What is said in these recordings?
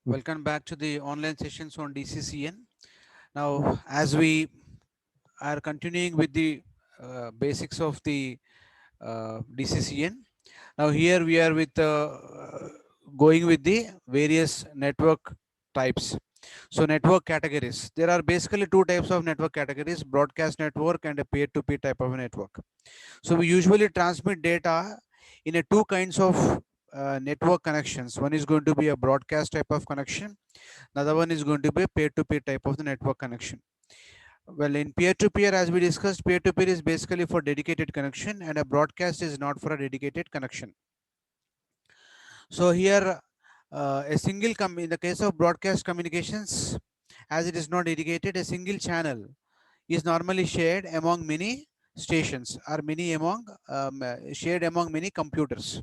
Welcome back to the online sessions on DCCN. Now, as we are continuing with the basics of the DCCN, now here we are with going with the various network types. So, network categories. There are basically two types of network categories: broadcast network and a peer-to-peer type of a network. So, we usually transmit data in a two kinds of network connections. One is going to be a broadcast type of connection. The other one is going to be a peer-to-peer type of the network connection. Well, in peer-to-peer, as we discussed, peer-to-peer is basically for dedicated connection, and a broadcast is not for a dedicated connection. So here, in the case of broadcast communications, as it is not dedicated, a single channel is normally shared among many stations or shared among many computers.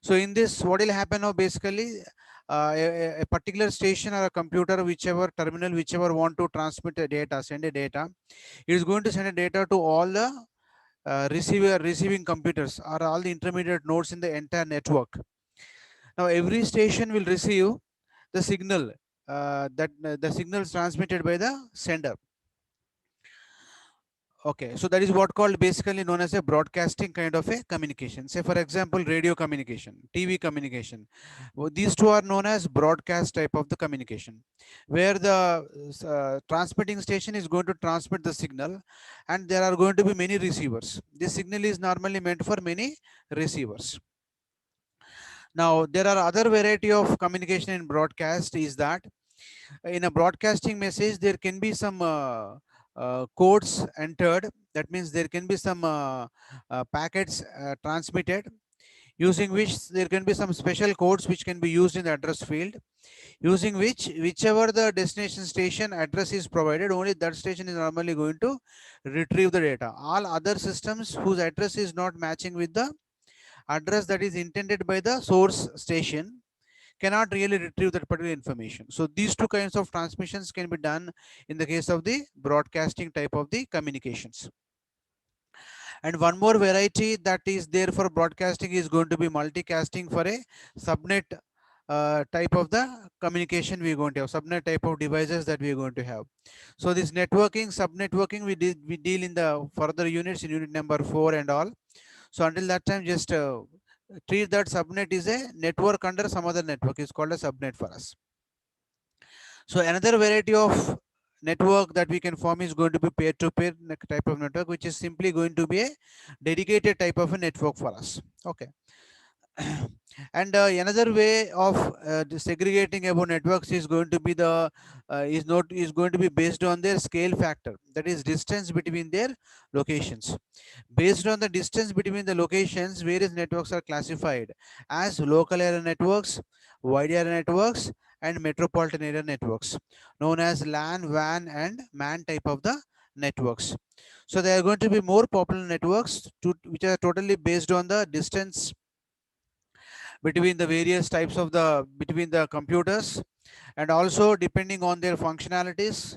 So in this, what will happen now basically, a particular station or a computer, whichever terminal, whichever want to transmit a data, send a data, it is going to send a data to all the receiving computers or all the intermediate nodes in the entire network. Now every station will receive the signal the signals transmitted by the sender. Okay, so that is what called basically known as a broadcasting kind of a communication. Say for example, radio communication, TV communication. These two are known as broadcast type of the communication, where the transmitting station is going to transmit the signal, and there are going to be many receivers. This signal is normally meant for many receivers. Now there are other variety of communication in broadcast is that in a broadcasting message there can be some codes entered. That means there can be some packets transmitted, using which there can be some special codes which can be used in the address field, using which whichever the destination station address is provided, only that station is normally going to retrieve the data. All other systems whose address is not matching with the address that is intended by the source station cannot really retrieve that particular information. So these two kinds of transmissions can be done in the case of the broadcasting type of the communications. And one more variety that is there for broadcasting is going to be multicasting for a subnet type of the communication we are going to have, subnet type of devices that we are going to have. So this networking, subnetworking, we deal in the further units in unit number 4 and all. So until that time, just treat that subnet is a network under some other network is called a subnet for us. So another variety of network that we can form is going to be peer-to-peer type of network, which is simply going to be a dedicated type of a network for us. Okay. And another way of segregating about networks is going to be the is going to be based on their scale factor, that is distance between their locations. Based on the distance between the locations, various networks are classified as local area networks, wide area networks, and metropolitan area networks, known as LAN, WAN, and MAN type of the networks. So they are going to be more popular networks which are totally based on the distance between the various types of between the computers, and also depending on their functionalities,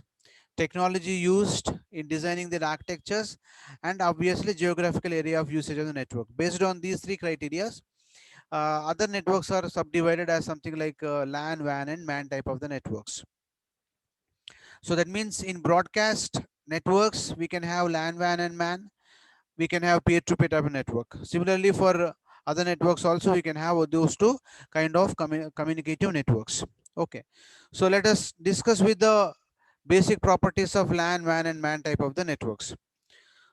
technology used in designing their architectures, and obviously geographical area of usage of the network. Based on these three criteria, other networks are subdivided as something like LAN, WAN, and MAN type of the networks. So that means in broadcast networks we can have LAN, WAN, and MAN. We can have peer-to-peer type of network. Similarly, for other networks also we can have those two kind of communicative networks. Okay, so let us discuss with the basic properties of LAN, WAN, and MAN type of the networks.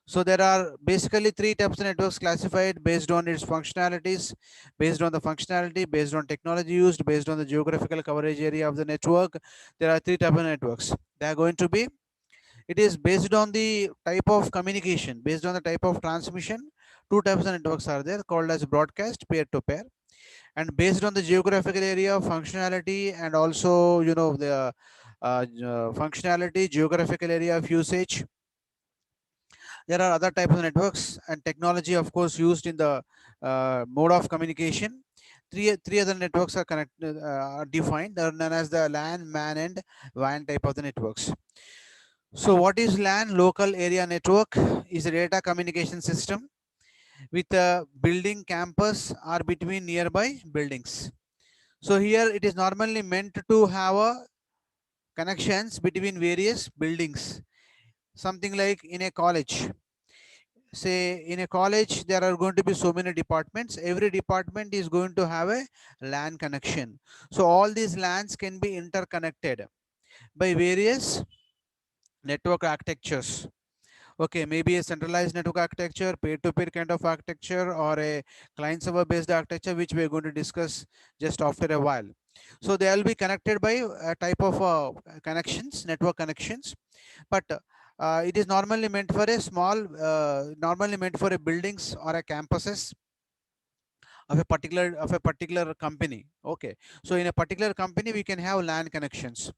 So there are basically three types of networks classified based on its functionalities, based on the functionality, based on technology used, based on the geographical coverage area of the network. There are three types of networks. They are going to be, it is based on the type of communication, based on the type of transmission. Two types of networks are there called as broadcast, peer to peer, and based on the geographical area, functionality, and also the functionality, geographical area of usage. There are other types of networks and technology, of course, used in the mode of communication. Three other networks are connected, are defined. They are known as the LAN, MAN, and WAN type of the networks. So what is LAN? Local area network is a data communication system with a building campus or between nearby buildings. So here it is normally meant to have a connections between various buildings. Something like in a college. Say in a college, there are going to be so many departments. Every department is going to have a LAN connection. So all these LANs can be interconnected by various network architectures. Okay, maybe a centralized network architecture, peer-to-peer kind of architecture, or a client-server based architecture, which we are going to discuss just after a while. So they will be connected by a type of connections, network connections, but it is normally meant for a small, normally meant for a buildings or a campuses of a particular company. Okay, so in a particular company we can have LAN connections.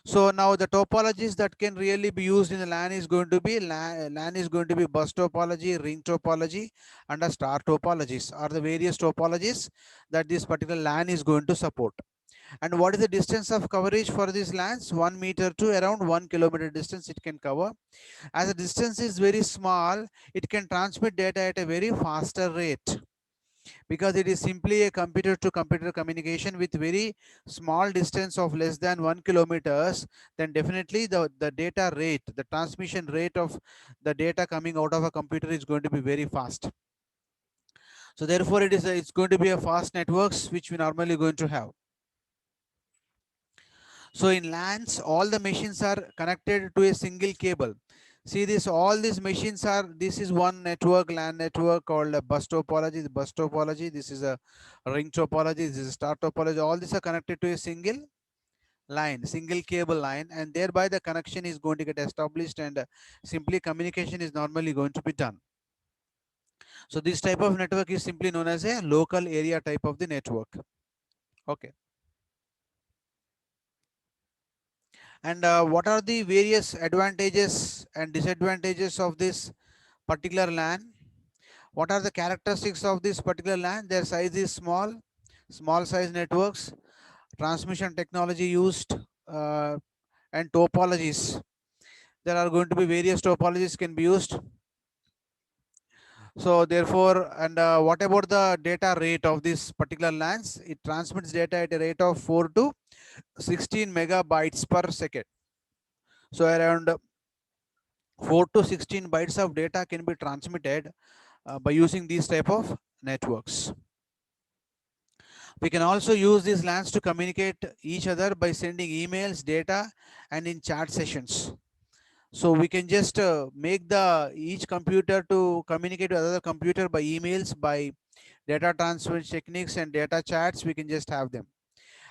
So now the topologies that can really be used in the LAN is going to be LAN is going to be bus topology, ring topology, and a star topologies are the various topologies that this particular LAN is going to support. And what is the distance of coverage for these LANs? 1 meter to around 1 kilometer distance it can cover. As the distance is very small, it can transmit data at a very faster rate, because it is simply a computer to computer communication with very small distance of less than 1 kilometers. Then definitely the data rate, the transmission rate of the data coming out of a computer is going to be very fast. So therefore it's going to be a fast networks which we normally going to have. So in LANs, all the machines are connected to a single cable. See this, all these machines are, this is one network, LAN network called a bus topology, the bus topology. This is a ring topology, this is a star topology. All these are connected to a single line, single cable line, and thereby the connection is going to get established, and simply communication is normally going to be done. So this type of network is simply known as a local area type of the network. Okay. And what are the various advantages and disadvantages of this particular LAN? What are the characteristics of this particular LAN? Their size is small, small size networks, transmission technology used, and topologies. There are going to be various topologies can be used. So therefore, and what about the data rate of this particular LANs? It transmits data at a rate of 4 to 16 megabytes per second. So around 4 to 16 bytes of data can be transmitted by using these type of networks. We can also use these LANs to communicate each other by sending emails, data, and in chat sessions. So we can just make the each computer to communicate with other computer by emails, by data transfer techniques and data chats. We can just have them,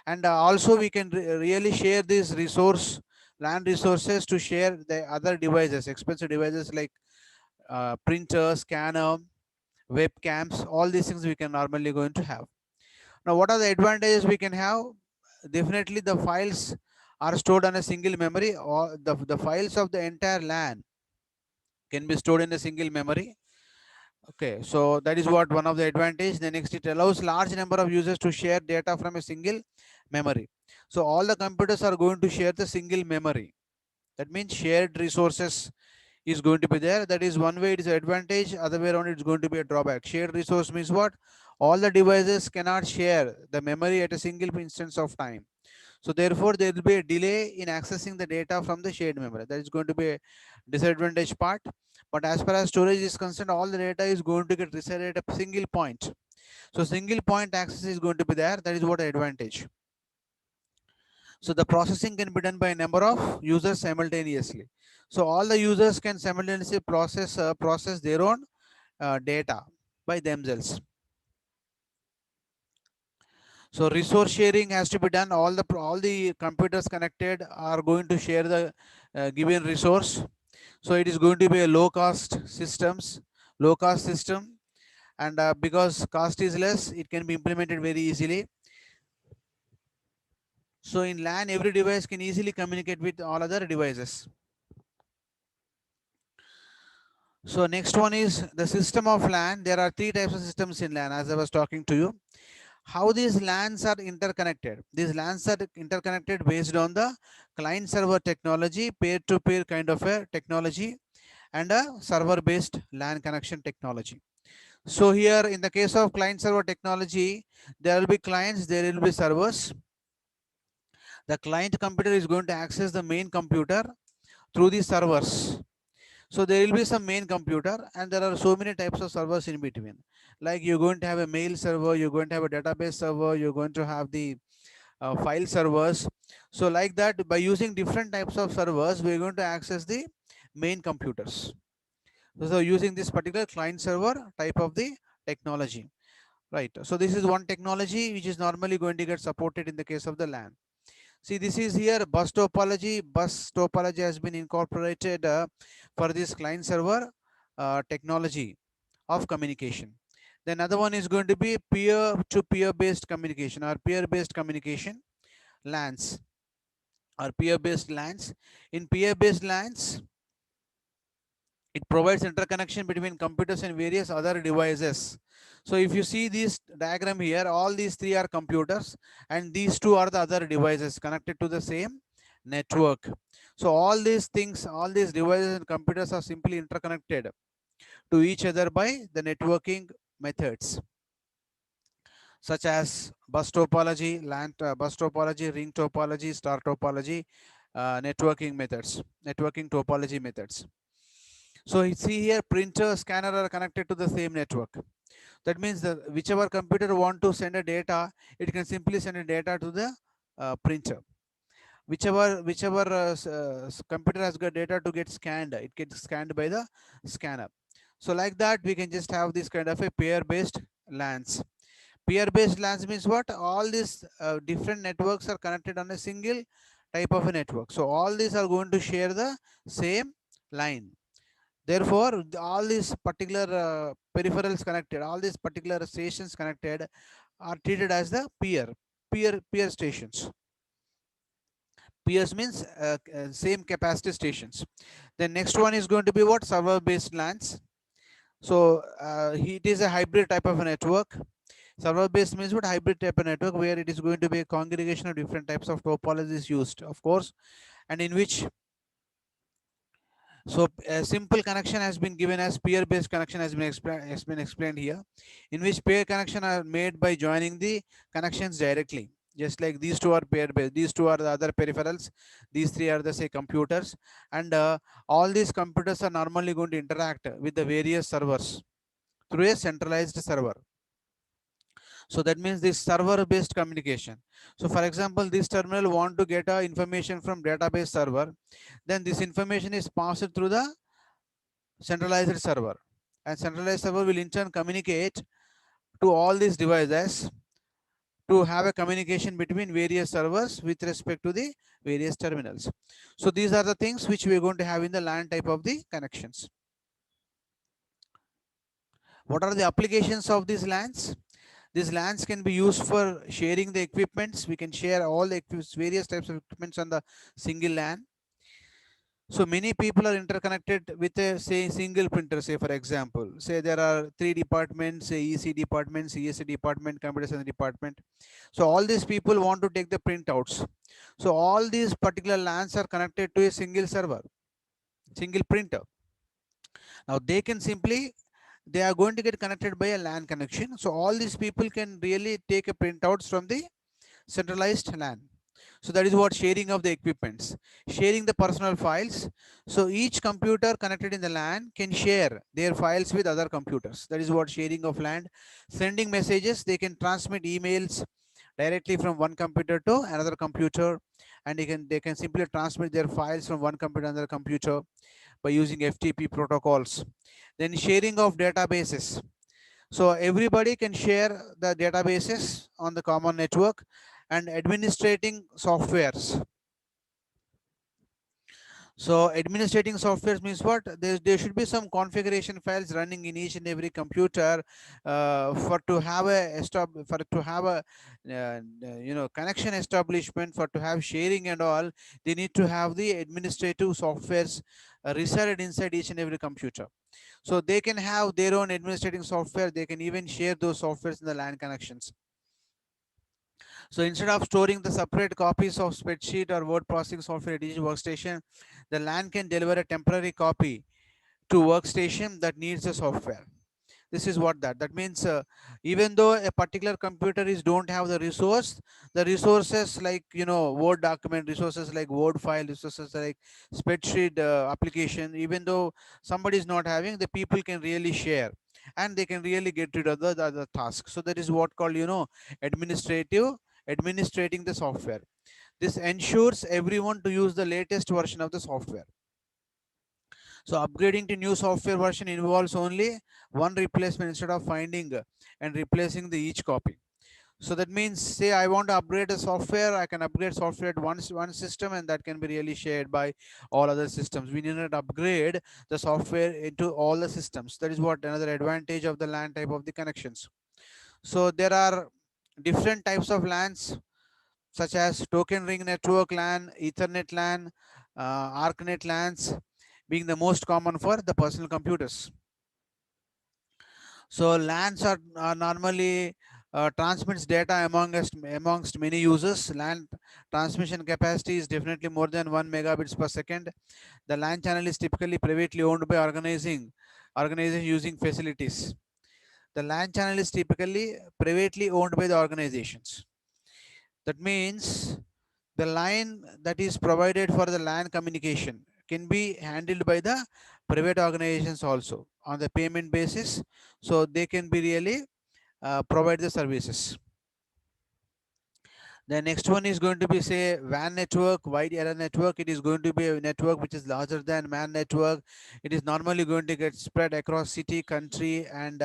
and also we can really share these LAN resources to share the other devices, expensive devices like printer, scanner, webcams. All these things we can normally going to have. Now, what are the advantages we can have? Definitely the files are stored on a single memory, or the files of the entire LAN can be stored in a single memory. Okay, so that is what one of the advantage. The next, it allows large number of users to share data from a single memory. So all the computers are going to share the single memory. That means shared resources is going to be there. That is one way it is an advantage. Other way around, it's going to be a drawback. Shared resource means what? All the devices cannot share the memory at a single instance of time. So therefore, there will be a delay in accessing the data from the shared memory. That is going to be a disadvantage part. But as far as storage is concerned, all the data is going to get resided at a single point. So single point access is going to be there. That is what advantage. So the processing can be done by a number of users simultaneously. So all the users can simultaneously process their own data by themselves. So resource sharing has to be done. All the computers connected are going to share the given resource. So it is going to be a low cost system, and because cost is less, it can be implemented very easily. So in LAN, every device can easily communicate with all other devices. So next one is the system of LAN. There are three types of systems in LAN, as I was talking to you. How these LANs are interconnected? These LANs are interconnected based on the client server technology, peer-to-peer kind of a technology, and a server based LAN connection technology. So here in the case of client server technology, there will be clients, there will be servers. The client computer is going to access the main computer through the servers. So there will be some main computer and there are so many types of servers in between. Like you're going to have a mail server, you're going to have a database server, you're going to have the file servers. So like that, by using different types of servers, we're going to access the main computers. So using this particular client server type of the technology, right? So this is one technology which is normally going to get supported in the case of the LAN. See, this is here bus topology. Bus topology has been incorporated for this client server technology of communication. The another one is going to be peer to peer based communication or peer based communication LANs or peer based LANs. In peer based LANs, it provides interconnection between computers and various other devices. So if you see this diagram here, all these three are computers and these two are the other devices connected to the same network. So all these things, all these devices and computers are simply interconnected to each other by the networking methods such as bus topology, bus topology, ring topology, star topology, networking methods, networking topology methods. So you see here printer, scanner are connected to the same network. That means that whichever computer want to send a data, it can simply send a data to the printer. Whichever computer has got data to get scanned, it gets scanned by the scanner. So like that, we can just have this kind of a pair-based LANs. Peer-based LANs means what? All these different networks are connected on a single type of a network. So all these are going to share the same line. Therefore, all these particular peripherals connected, all these particular stations connected are treated as the peer stations. Peers means same capacity stations. The next one is going to be what? Server based LANs. So it is a hybrid type of a network. Server based means what? Hybrid type of network where it is going to be a congregation of different types of topologies used, of course, and in which so a simple connection has been given as peer-based connection has been explained here, in which peer connection are made by joining the connections directly. Just like these two are peer-based, these two are the other peripherals, these three are the say computers, and all these computers are normally going to interact with the various servers through a centralized server. So that means this server based communication. So for example, this terminal want to get information from database server, then this information is passed through the centralized server, and centralized server will in turn communicate to all these devices to have a communication between various servers with respect to the various terminals. So these are the things which we are going to have in the LAN type of the connections. What are the applications of these LANs? These LANs can be used for sharing the equipments. We can share all the various types of equipments on the single LAN. So many people are interconnected with a say single printer. Say for example, say there are three departments, say EC department, CSC department, computer science department. So all these people want to take the printouts. So all these particular LANs are connected to a single server, single printer. Now they are going to get connected by a LAN connection. So all these people can really take a printouts from the centralized LAN. So that is what sharing of the equipments, sharing the personal files. So each computer connected in the LAN can share their files with other computers. That is what sharing of LAN. Sending messages, they can transmit emails directly from one computer to another computer, and they can simply transmit their files from one computer to another computer by using FTP protocols. Then sharing of databases. So everybody can share the databases on the common network, and administrating softwares. So administrating softwares means what? There should be some configuration files running in each and every computer for to have a connection establishment, for to have sharing and all. They need to have the administrative softwares resided inside each and every computer. So they can have their own administrating software. They can even share those softwares in the LAN connections. So instead of storing the separate copies of spreadsheet or word processing software at each workstation, the LAN can deliver a temporary copy to workstation that needs the software. This is what that means. Even though a particular computer is don't have the resources like, you know, Word document, resources like Word file, resources like spreadsheet application, even though somebody is not having, the people can really share and they can really get rid of the other task. So that is what called, you know, administrating the software. This ensures everyone to use the latest version of the software. So upgrading to new software version involves only one replacement instead of finding and replacing the each copy. So that means, say I want to upgrade a software, I can upgrade software at one system and that can be really shared by all other systems. We need not upgrade the software into all the systems. That is what another advantage of the LAN type of the connections. So there are different types of LANs such as token ring network LAN, Ethernet LAN, ARCnet LANs being the most common for the personal computers. So LANs are normally transmits data amongst many users. LAN transmission capacity is definitely more than 1 megabits per second. The LAN channel is typically privately owned by organization using facilities. The LAN channel is typically privately owned by the organizations. That means the line that is provided for the LAN communication can be handled by the private organizations also on the payment basis. So they can be really provide the services. The next one is going to be, say, WAN network, wide area network. It is going to be a network which is larger than WAN network. It is normally going to get spread across city, country, and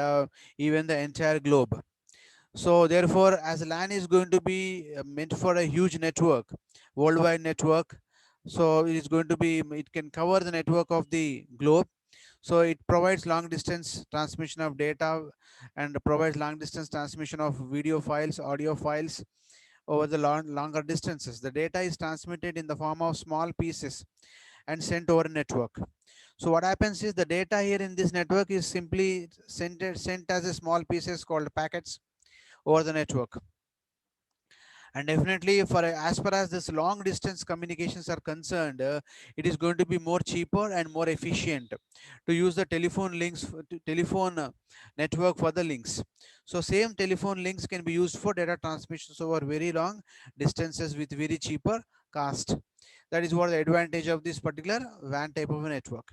even the entire globe. So therefore, as LAN is going to be meant for a huge network, worldwide network, so it is going to be, it can cover the network of the globe. So it provides long distance transmission of data and provides long distance transmission of video files, audio files over the longer distances. The data is transmitted in the form of small pieces and sent over a network. So what happens is the data here in this network is simply sent as a small pieces called packets over the network. And definitely for as far as this long distance communications are concerned, it is going to be more cheaper and more efficient to use the telephone links telephone network for the links. So same telephone links can be used for data transmissions over very long distances with very cheaper cost. That is what the advantage of this particular WAN type of a network.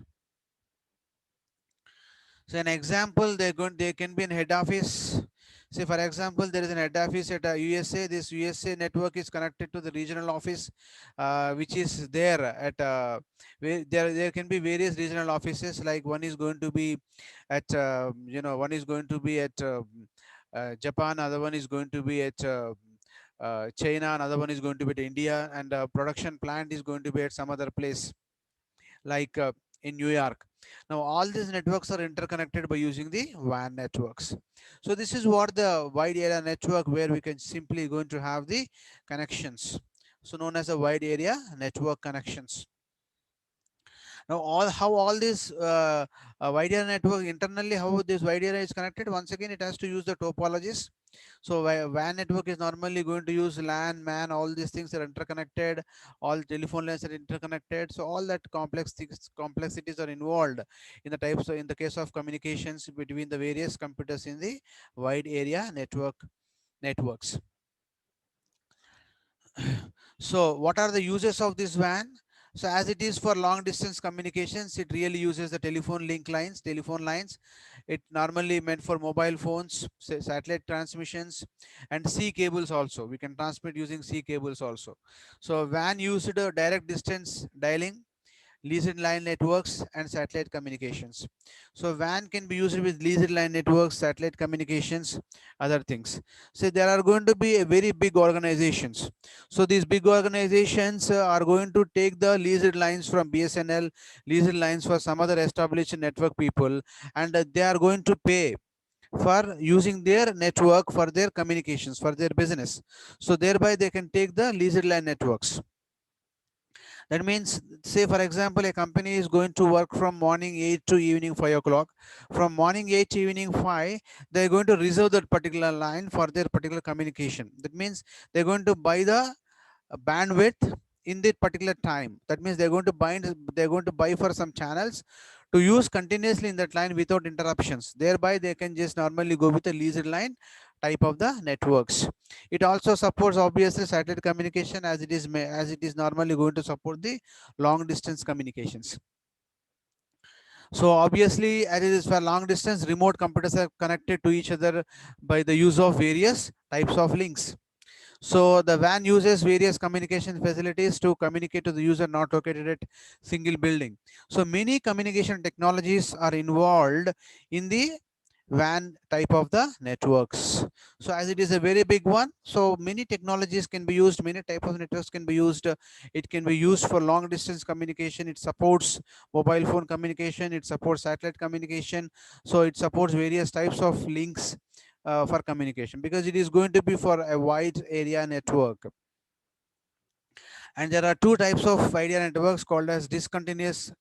So an example, they can be in head office. Say for example, there is an head office at USA. This USA network is connected to the regional office, which is there at there can be various regional offices. Like one is going to be at one is going to be at Japan, other one is going to be at China, another one is going to be at India, and production plant is going to be at some other place like in New York. Now all these networks are interconnected by using the WAN networks. So this is what the wide area network, where we can simply going to have the connections. So known as a wide area network connections. Now how all this wide area network internally, how this wide area is connected, once again it has to use the topologies. So WAN network is normally going to use LAN, MAN, all these things are interconnected, all telephone lines are interconnected. So all that complexities are involved in the types in the case of communications between the various computers in the wide area networks. So what are the uses of this WAN? So as it is for long distance communications, it really uses the telephone lines. It normally meant for mobile phones, satellite transmissions, and sea cables also. We can transmit using sea cables also. So WAN used direct distance dialing, leased line networks, and satellite communications. So WAN can be used with leased line networks, satellite communications, other things. So there are going to be a very big organizations. So these big organizations are going to take the leased lines from BSNL, leased lines for some other established network people, and they are going to pay for using their network for their communications, for their business. So thereby they can take the leased line networks. That means, say for example, a company is going to work from morning 8 to evening 5 o'clock. From morning 8 to evening 5, they're going to reserve that particular line for their particular communication. That means they're going to buy the bandwidth in that particular time. That means they're going to buy for some channels to use continuously in that line without interruptions. Thereby, they can just normally go with a leased line type of the networks. It also supports obviously satellite communication, as it is normally going to support the long distance communications. So obviously, as it is for long distance, remote computers are connected to each other by the use of various types of links. So the WAN uses various communication facilities to communicate to the user not located at single building. So many communication technologies are involved in the WAN type of the networks. So as it is a very big one, so many technologies can be used, many type of networks can be used. It can be used for long distance communication. It supports mobile phone communication. It supports satellite communication. So it supports various types of links for communication, because it is going to be for a wide area network. And there are two types of wide area networks called as discontinuous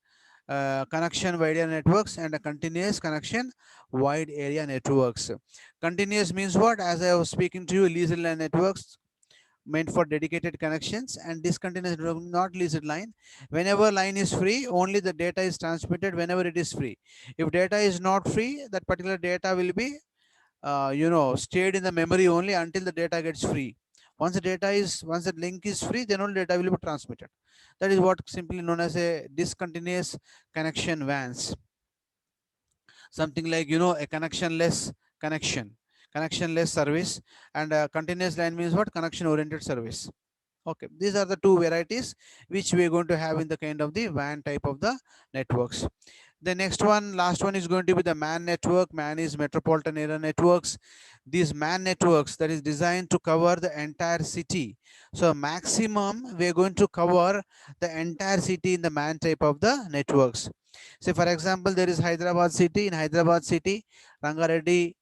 connection wide area networks and a continuous connection wide area networks. Continuous means what? As I was speaking to you, leased line networks meant for dedicated connections, and discontinuous network, not leased line. Whenever line is free, only the data is transmitted whenever it is free. If data is not free, that particular data will be stayed in the memory only until the data gets free. Once the link is free, then only data will be transmitted. That is what simply known as a discontinuous connection WANs. Something like, a connectionless service. And continuous line means what? Connection oriented service. Okay, these are the two varieties which we are going to have in the kind of the WAN type of the networks. The next one, last one, is going to be the MAN network. MAN is metropolitan area networks. These MAN networks that is designed to cover the entire city. So maximum we are going to cover the entire city in the MAN type of the networks. Say for example, there is Hyderabad city. In Hyderabad city, Rangareddy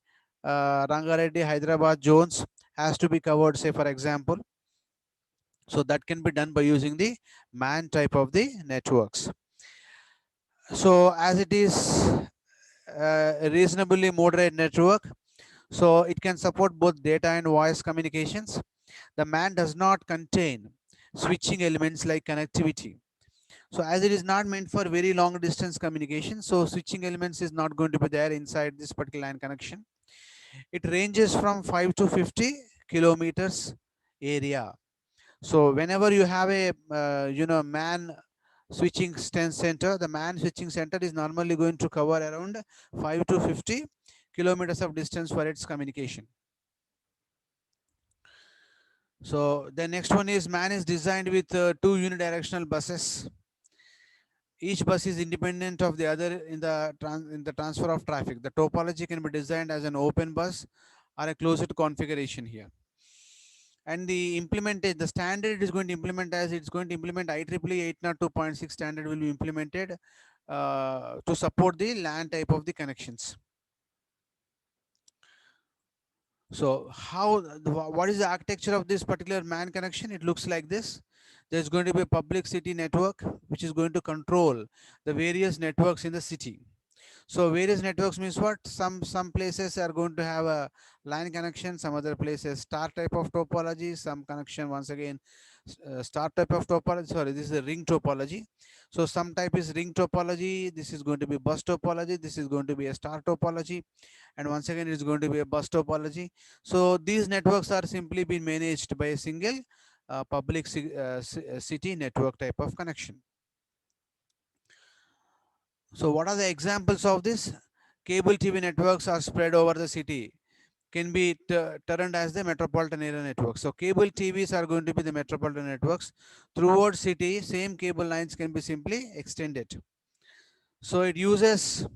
Hyderabad zones has to be covered, say for example. So that can be done by using the MAN type of the networks. So as it is a reasonably moderate network, so it can support both data and voice communications. The MAN does not contain switching elements like connectivity. So as it is not meant for very long distance communication, so switching elements is not going to be there inside this particular LAN connection. It ranges from 5 to 50 kilometers area. So whenever you have a MAN switching center, the MAN switching center is normally going to cover around 5 to 50 kilometers of distance for its communication. So the next one is MAN is designed with two unidirectional buses. Each bus is independent of the other in the transfer of traffic. The topology can be designed as an open bus or a closed configuration here. And the standard is going to implement, as it's going to implement IEEE 802.6 standard will be implemented to support the LAN type of the connections. So what is the architecture of this particular MAN connection? It looks like this. There's going to be a public city network which is going to control the various networks in the city. So various networks means what? Some places are going to have a line connection, some other places star type of topology, some connection once again star type of topology. Sorry, this is a ring topology. So some type is ring topology. This is going to be bus topology. This is going to be a star topology, and once again it is going to be a bus topology. So these networks are simply being managed by a single public city network type of connection. So what are the examples of this? Cable TV networks are spread over the city, can be termed as the metropolitan area network. So cable TVs are going to be the metropolitan networks. Throughout city, same cable lines can be simply extended. So it uses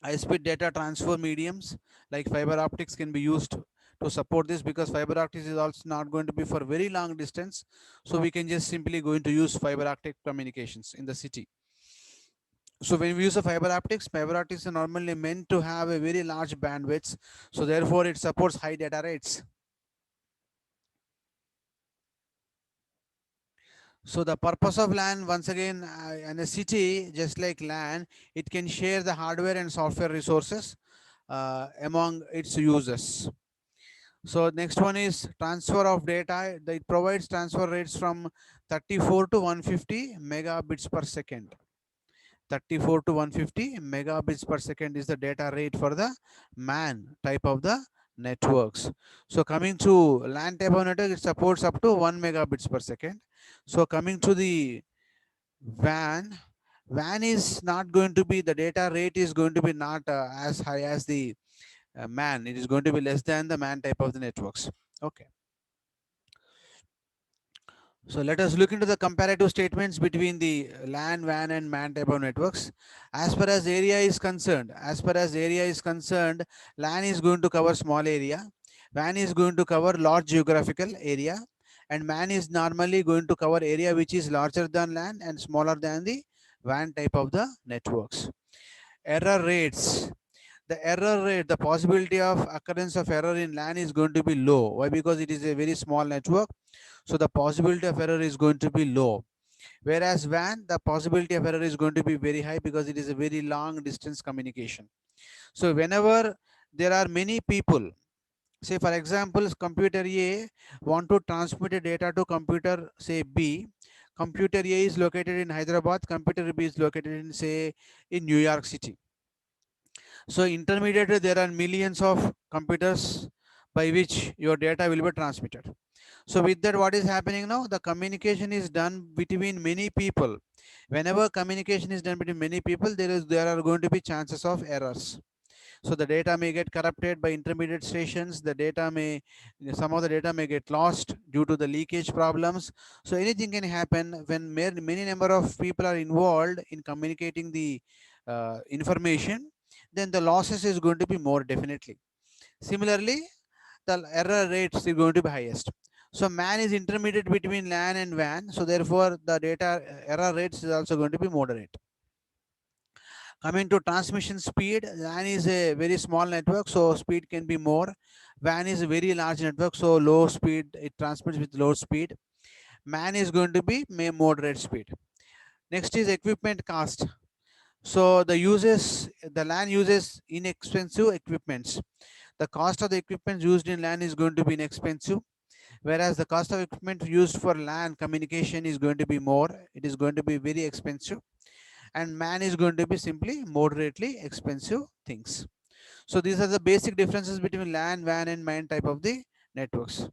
high-speed data transfer mediums like fiber optics can be used to support this, because fiber optics is also not going to be for very long distance. So we can just simply going to use fiber optic communications in the city. So when we use a fiber optics are normally meant to have a very large bandwidth. So therefore it supports high data rates. So the purpose of LAN, once again, in a city, just like LAN, it can share the hardware and software resources among its users. So next one is transfer of data. It provides transfer rates from 34 to 150 megabits per second. 34 to 150 megabits per second is the data rate for the MAN type of the networks. So coming to LAN type of network, it supports up to 1 megabits per second. So coming to the WAN, WAN is not going to be, the data rate is going to be not as high as the MAN. It is going to be less than the MAN type of the networks. Okay. So let us look into the comparative statements between the LAN, WAN and MAN type of networks. As far as area is concerned, LAN is going to cover small area, WAN is going to cover large geographical area, and MAN is normally going to cover area which is larger than LAN and smaller than the WAN type of the networks. Error rates. The error rate, the possibility of occurrence of error in LAN is going to be low. Why? Because it is a very small network, so the possibility of error is going to be low. Whereas WAN, the possibility of error is going to be very high because it is a very long distance communication. So whenever there are many people, say for example, computer A want to transmit a data to computer say B. Computer A is located in Hyderabad, computer B is located in say in New York City. So intermediately there are millions of computers by which your data will be transmitted. So with that, what is happening now? The communication is done between many people. Whenever communication is done between many people, there are going to be chances of errors. So the data may get corrupted by intermediate stations. The data may, some of the data may get lost due to the leakage problems. So anything can happen when many number of people are involved in communicating the information. Then the losses is going to be more definitely. Similarly, the error rates is going to be highest. So MAN is intermediate between LAN and WAN. So therefore, the data error rates is also going to be moderate. Coming to transmission speed, LAN is a very small network, so speed can be more. WAN is a very large network, so low speed, it transmits with low speed. MAN is going to be moderate speed. Next is equipment cost. So the LAN uses inexpensive equipments. The cost of the equipment used in LAN is going to be inexpensive, whereas the cost of equipment used for LAN communication is going to be more. It is going to be very expensive, and MAN is going to be simply moderately expensive things. So these are the basic differences between LAN, WAN, and MAN type of the networks.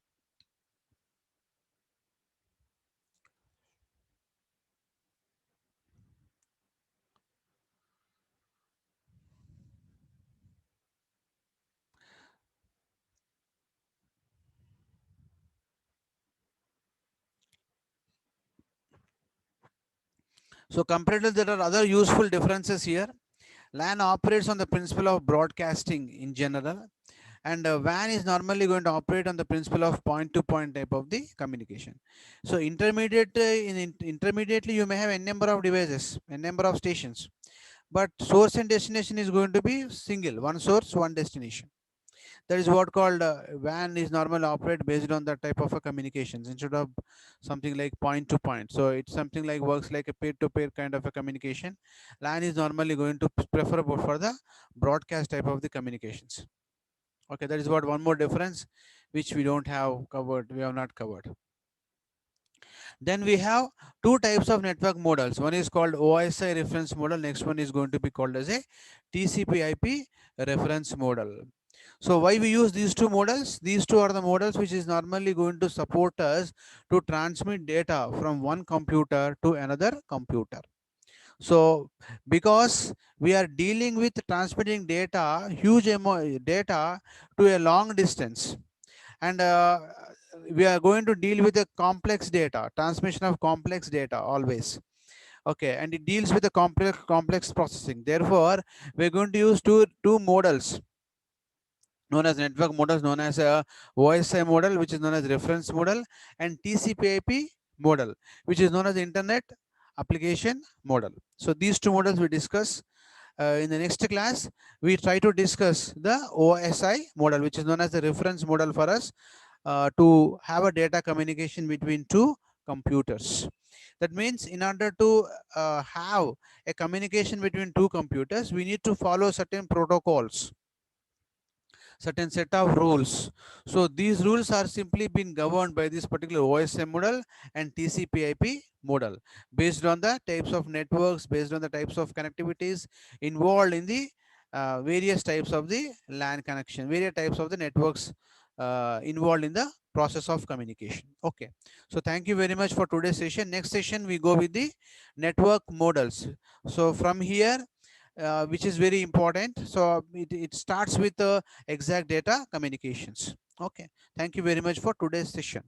So comparatively, there are other useful differences here. LAN operates on the principle of broadcasting in general, and WAN is normally going to operate on the principle of point-to-point type of the communication. So intermediately, you may have a number of devices, a number of stations, but source and destination is going to be single, one source, one destination. That is what called WAN is normally operate based on that type of a communications instead of something like point to point. So it's something like works like a peer to peer kind of a communication. LAN is normally going to preferable for the broadcast type of the communications. Okay, that is what one more difference which we don't have covered, we have not covered. Then we have two types of network models. One is called OSI reference model. Next one is going to be called as a TCP/IP reference model. So why we use these two models? These two are the models which is normally going to support us to transmit data from one computer to another computer. So because we are dealing with transmitting data, huge amount data to a long distance, and we are going to deal with a complex data, transmission of complex data always. Okay, and it deals with the complex processing. Therefore, we're going to use two models known as network models, known as a OSI model, which is known as reference model, and TCP/IP model, which is known as internet application model. So these two models we discuss. In the next class, we try to discuss the OSI model, which is known as the reference model for us to have a data communication between two computers. That means in order to have a communication between two computers, we need to follow certain protocols. certain set of rules. So these rules are simply being governed by this particular OSM model and TCP/IP model based on the types of networks, based on the types of connectivities involved in the various types of the LAN connection, various types of the networks involved in the process of communication. Okay, so thank you very much for today's session. Next session we go with the network models. So from here, which is very important, so it starts with exact data communications. Okay, thank you very much for today's session.